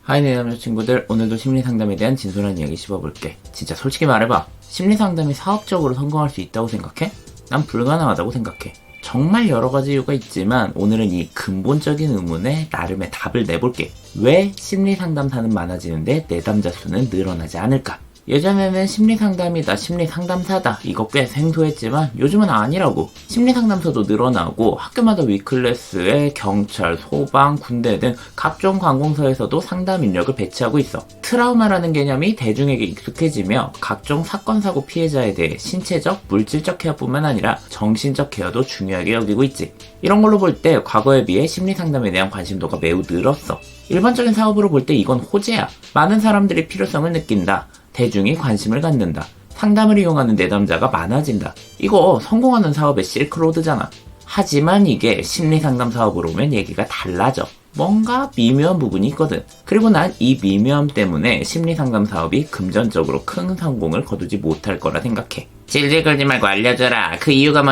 하이 내 남자친구들, 오늘도 심리상담에 대한 진솔한 이야기 씹어볼게. 진짜 솔직히 말해봐. 심리상담이 사업적으로 성공할 수 있다고 생각해? 난 불가능하다고 생각해. 정말 여러가지 이유가 있지만 오늘은 이 근본적인 의문에 나름의 답을 내볼게. 왜 심리상담사는 많아지는데 내담자 수는 늘어나지 않을까? 예전에는 심리상담이다, 심리상담사다 이거 꽤 생소했지만 요즘은 아니라고. 심리상담소도 늘어나고 학교마다 위클래스에 경찰, 소방, 군대 등 각종 관공서에서도 상담 인력을 배치하고 있어. 트라우마라는 개념이 대중에게 익숙해지며 각종 사건, 사고 피해자에 대해 신체적, 물질적 케어뿐만 아니라 정신적 케어도 중요하게 여기고 있지. 이런 걸로 볼 때 과거에 비해 심리상담에 대한 관심도가 매우 늘었어. 일반적인 사업으로 볼 때 이건 호재야. 많은 사람들이 필요성을 느낀다. 대중이 관심을 갖는다. 상담을 이용하는 내담자가 많아진다. 이거 성공하는 사업의 실크로드잖아. 하지만 이게 심리상담 사업으로 오면 얘기가 달라져. 뭔가 미묘한 부분이 있거든. 그리고 난 이 미묘함 때문에 심리상담 사업이 금전적으로 큰 성공을 거두지 못할 거라 생각해. 질질 끌지 말고 알려줘라. 그 이유가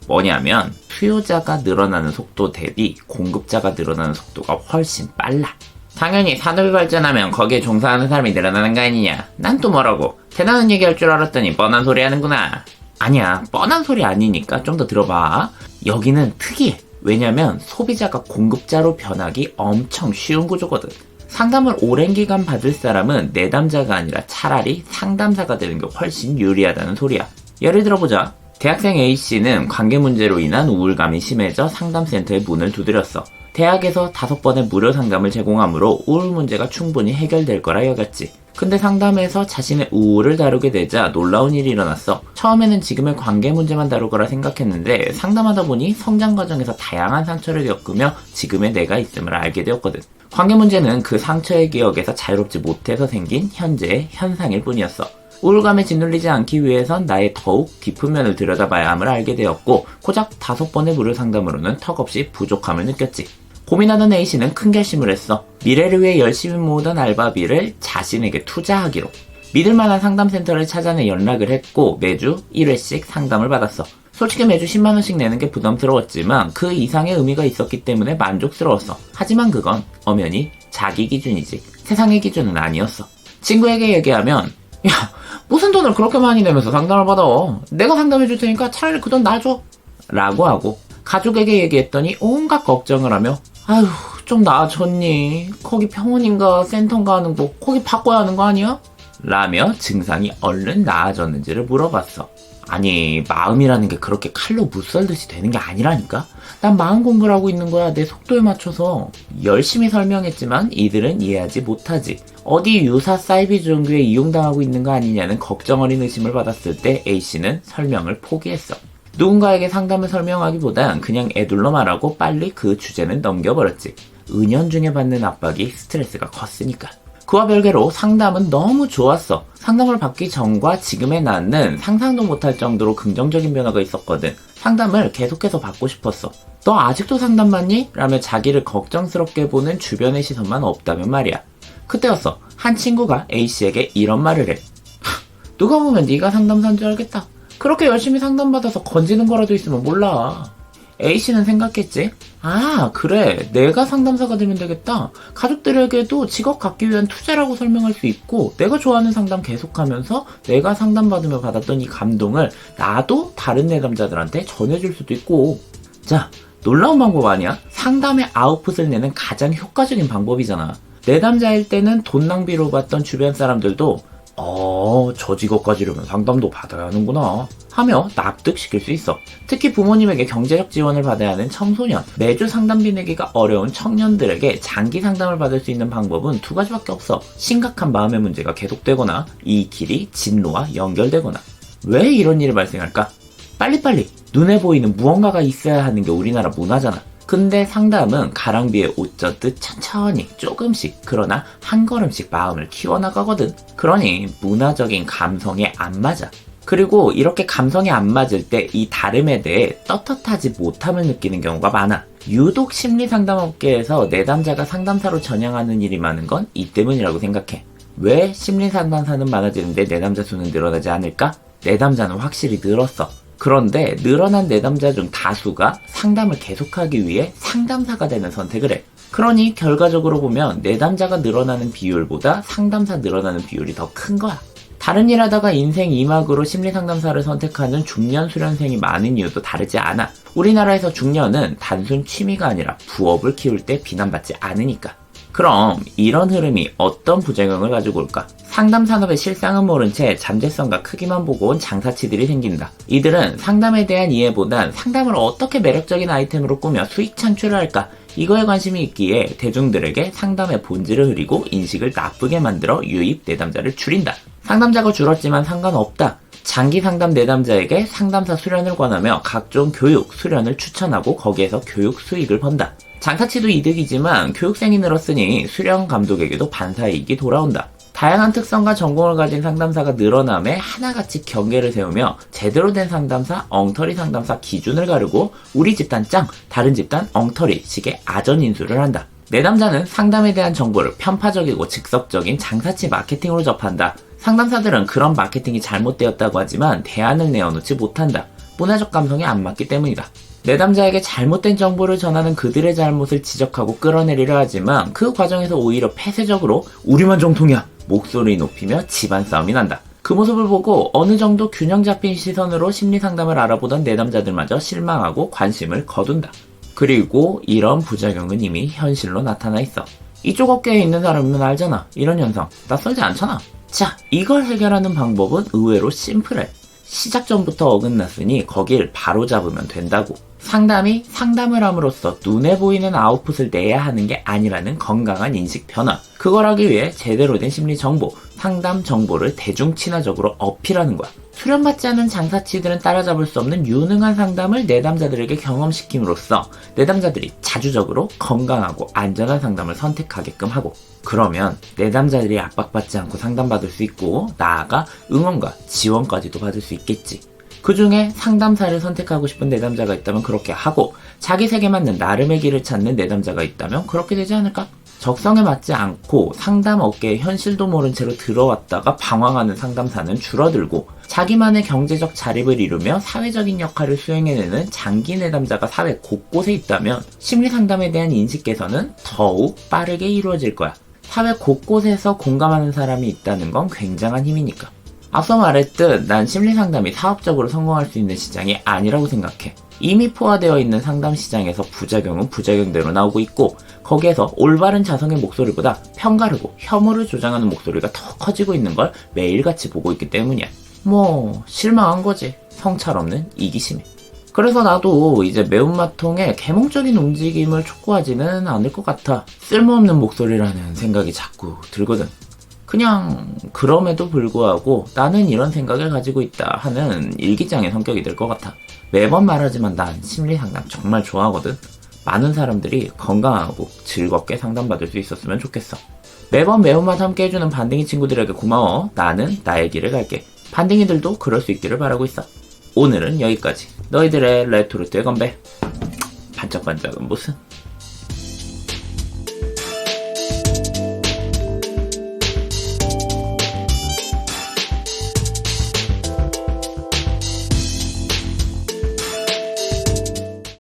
뭐냐면 수요자가 늘어나는 속도 대비 공급자가 늘어나는 속도가 훨씬 빨라. 당연히 산업이 발전하면 거기에 종사하는 사람이 늘어나는 거 아니냐. 난 또 뭐라고 대단한 얘기 할 줄 알았더니 뻔한 소리 하는구나. 아니야, 뻔한 소리 아니니까 좀 더 들어봐. 여기는 특이해. 왜냐면 소비자가 공급자로 변하기 엄청 쉬운 구조거든. 상담을 오랜 기간 받을 사람은 내담자가 아니라 차라리 상담사가 되는 게 훨씬 유리하다는 소리야. 예를 들어보자. 대학생 A씨는 관계 문제로 인한 우울감이 심해져 상담센터에 문을 두드렸어. 대학에서 5번의 무료 상담을 제공하므로 우울 문제가 충분히 해결될 거라 여겼지. 근데 상담에서 자신의 우울을 다루게 되자 놀라운 일이 일어났어. 처음에는 지금의 관계 문제만 다룰 거라 생각했는데 상담하다 보니 성장 과정에서 다양한 상처를 겪으며 지금의 내가 있음을 알게 되었거든. 관계 문제는 그 상처의 기억에서 자유롭지 못해서 생긴 현재의 현상일 뿐이었어. 우울감에 짓눌리지 않기 위해선 나의 더욱 깊은 면을 들여다봐야 함을 알게 되었고 고작 5번의 무료 상담으로는 턱없이 부족함을 느꼈지. 고민하던 A씨는 큰 결심을 했어. 미래를 위해 열심히 모으던 알바비를 자신에게 투자하기로. 믿을만한 상담센터를 찾아내 연락을 했고 매주 1회씩 상담을 받았어. 솔직히 매주 10만원씩 내는 게 부담스러웠지만 그 이상의 의미가 있었기 때문에 만족스러웠어. 하지만 그건 엄연히 자기 기준이지 세상의 기준은 아니었어. 친구에게 얘기하면 야, 무슨 돈을 그렇게 많이 내면서 상담을 받아. 내가 상담해줄 테니까 차라리 그 돈 놔줘 라고 하고, 가족에게 얘기했더니 온갖 걱정을 하며 아휴, 좀 나아졌니? 거기 병원인가 센터인가 하는 거 거기 바꿔야 하는 거 아니야? 라며 증상이 얼른 나아졌는지를 물어봤어. 아니, 마음이라는 게 그렇게 칼로 무썰듯이 되는 게 아니라니까? 난 마음 공부를 하고 있는 거야. 내 속도에 맞춰서. 열심히 설명했지만 이들은 이해하지 못하지. 어디 유사 사이비 종교에 이용당하고 있는 거 아니냐는 걱정 어린 의심을 받았을 때 A씨는 설명을 포기했어. 누군가에게 상담을 설명하기보단 그냥 애둘러 말하고 빨리 그 주제는 넘겨버렸지. 은연중에 받는 압박이 스트레스가 컸으니까. 그와 별개로 상담은 너무 좋았어. 상담을 받기 전과 지금의 나는 상상도 못할 정도로 긍정적인 변화가 있었거든. 상담을 계속해서 받고 싶었어. 너 아직도 상담 받니? 라며 자기를 걱정스럽게 보는 주변의 시선만 없다면 말이야. 그때였어. 한 친구가 A씨에게 이런 말을 해. 누가 보면 네가 상담사인 줄 알겠다. 그렇게 열심히 상담받아서 건지는 거라도 있으면 몰라. A씨는 생각했지. 아, 그래. 내가 상담사가 되면 되겠다. 가족들에게도 직업 갖기 위한 투자라고 설명할 수 있고 내가 좋아하는 상담 계속하면서 내가 상담받으며 받았던 이 감동을 나도 다른 내담자들한테 전해줄 수도 있고. 자, 놀라운 방법 아니야? 상담의 아웃풋을 내는 가장 효과적인 방법이잖아. 내담자일 때는 돈 낭비로 봤던 주변 사람들도 저 직업 가지려면 상담도 받아야 하는구나 하며 납득시킬 수 있어. 특히 부모님에게 경제적 지원을 받아야 하는 청소년, 매주 상담비 내기가 어려운 청년들에게 장기 상담을 받을 수 있는 방법은 2가지밖에 없어. 심각한 마음의 문제가 계속되거나 이 길이 진로와 연결되거나. 왜 이런 일이 발생할까? 빨리빨리 눈에 보이는 무언가가 있어야 하는 게 우리나라 문화잖아. 근데 상담은 가랑비에 옷 젖듯 천천히 조금씩, 그러나 한 걸음씩 마음을 키워나가거든. 그러니 문화적인 감성에 안 맞아. 그리고 이렇게 감성이 안 맞을 때 이 다름에 대해 떳떳하지 못함을 느끼는 경우가 많아. 유독 심리상담업계에서 내담자가 상담사로 전향하는 일이 많은 건 이 때문이라고 생각해. 왜 심리상담사는 많아지는데 내담자 수는 늘어나지 않을까? 내담자는 확실히 늘었어. 그런데 늘어난 내담자 중 다수가 상담을 계속하기 위해 상담사가 되는 선택을 해. 그러니 결과적으로 보면 내담자가 늘어나는 비율보다 상담사 늘어나는 비율이 더 큰 거야. 다른 일 하다가 인생 2막으로 심리상담사를 선택하는 중년 수련생이 많은 이유도 다르지 않아. 우리나라에서 중년은 단순 취미가 아니라 부업을 키울 때 비난받지 않으니까. 그럼 이런 흐름이 어떤 부작용을 가지고 올까? 상담 산업의 실상은 모른 채 잠재성과 크기만 보고 온 장사치들이 생긴다. 이들은 상담에 대한 이해보단 상담을 어떻게 매력적인 아이템으로 꾸며 수익 창출을 할까? 이거에 관심이 있기에 대중들에게 상담의 본질을 흐리고 인식을 나쁘게 만들어 유입 내담자를 줄인다. 상담자가 줄었지만 상관없다. 장기 상담 내담자에게 상담사 수련을 권하며 각종 교육, 수련을 추천하고 거기에서 교육 수익을 번다. 장사치도 이득이지만 교육생이 늘었으니 수련 감독에게도 반사이익이 돌아온다. 다양한 특성과 전공을 가진 상담사가 늘어남에 하나같이 경계를 세우며 제대로 된 상담사, 엉터리 상담사 기준을 가르고 우리 집단 짱, 다른 집단 엉터리 식의 아전인수를 한다. 내담자는 상담에 대한 정보를 편파적이고 즉석적인 장사치 마케팅으로 접한다. 상담사들은 그런 마케팅이 잘못되었다고 하지만 대안을 내어놓지 못한다. 문화적 감성에 안 맞기 때문이다. 내담자에게 잘못된 정보를 전하는 그들의 잘못을 지적하고 끌어내리려 하지만 그 과정에서 오히려 폐쇄적으로 우리만 정통이야! 목소리 높이며 집안 싸움이 난다. 그 모습을 보고 어느 정도 균형 잡힌 시선으로 심리상담을 알아보던 내담자들마저 실망하고 관심을 거둔다. 그리고 이런 부작용은 이미 현실로 나타나 있어. 이쪽 업계에 있는 사람이면 알잖아. 이런 현상 낯설지 않잖아. 자, 이걸 해결하는 방법은 의외로 심플해. 시작 전부터 어긋났으니 거길 바로 잡으면 된다고. 상담이 상담을 함으로써 눈에 보이는 아웃풋을 내야 하는 게 아니라는 건강한 인식 변화. 그걸 하기 위해 제대로 된 심리 정보, 상담 정보를 대중 친화적으로 어필하는 거야. 수련받지 않은 장사치들은 따라잡을 수 없는 유능한 상담을 내담자들에게 경험시킴으로써 내담자들이 자주적으로 건강하고 안전한 상담을 선택하게끔 하고, 그러면 내담자들이 압박받지 않고 상담받을 수 있고 나아가 응원과 지원까지도 받을 수 있겠지. 그 중에 상담사를 선택하고 싶은 내담자가 있다면 그렇게 하고, 자기 색에 맞는 나름의 길을 찾는 내담자가 있다면 그렇게 되지 않을까? 적성에 맞지 않고 상담 업계에 현실도 모른 채로 들어왔다가 방황하는 상담사는 줄어들고, 자기만의 경제적 자립을 이루며 사회적인 역할을 수행해내는 장기 내담자가 사회 곳곳에 있다면 심리상담에 대한 인식 개선은 더욱 빠르게 이루어질 거야. 사회 곳곳에서 공감하는 사람이 있다는 건 굉장한 힘이니까. 앞서 말했듯 난 심리상담이 사업적으로 성공할 수 있는 시장이 아니라고 생각해. 이미 포화되어 있는 상담 시장에서 부작용은 부작용대로 나오고 있고, 거기에서 올바른 자성의 목소리보다 편가르고 혐오를 조장하는 목소리가 더 커지고 있는 걸 매일같이 보고 있기 때문이야. 실망한 거지. 성찰 없는 이기심에. 그래서 나도 이제 매운맛통의 계몽적인 움직임을 촉구하지는 않을 것 같아. 쓸모없는 목소리라는 생각이 자꾸 들거든. 그냥 그럼에도 불구하고 나는 이런 생각을 가지고 있다 하는 일기장의 성격이 될 것 같아. 매번 말하지만 난 심리상담 정말 좋아하거든. 많은 사람들이 건강하고 즐겁게 상담받을 수 있었으면 좋겠어. 매번 매운맛 함께 해주는 반딩이 친구들에게 고마워. 나는 나의 길을 갈게. 반딩이들도 그럴 수 있기를 바라고 있어. 오늘은 여기까지. 너희들의 레토르트의 건배. 반짝반짝은 무슨?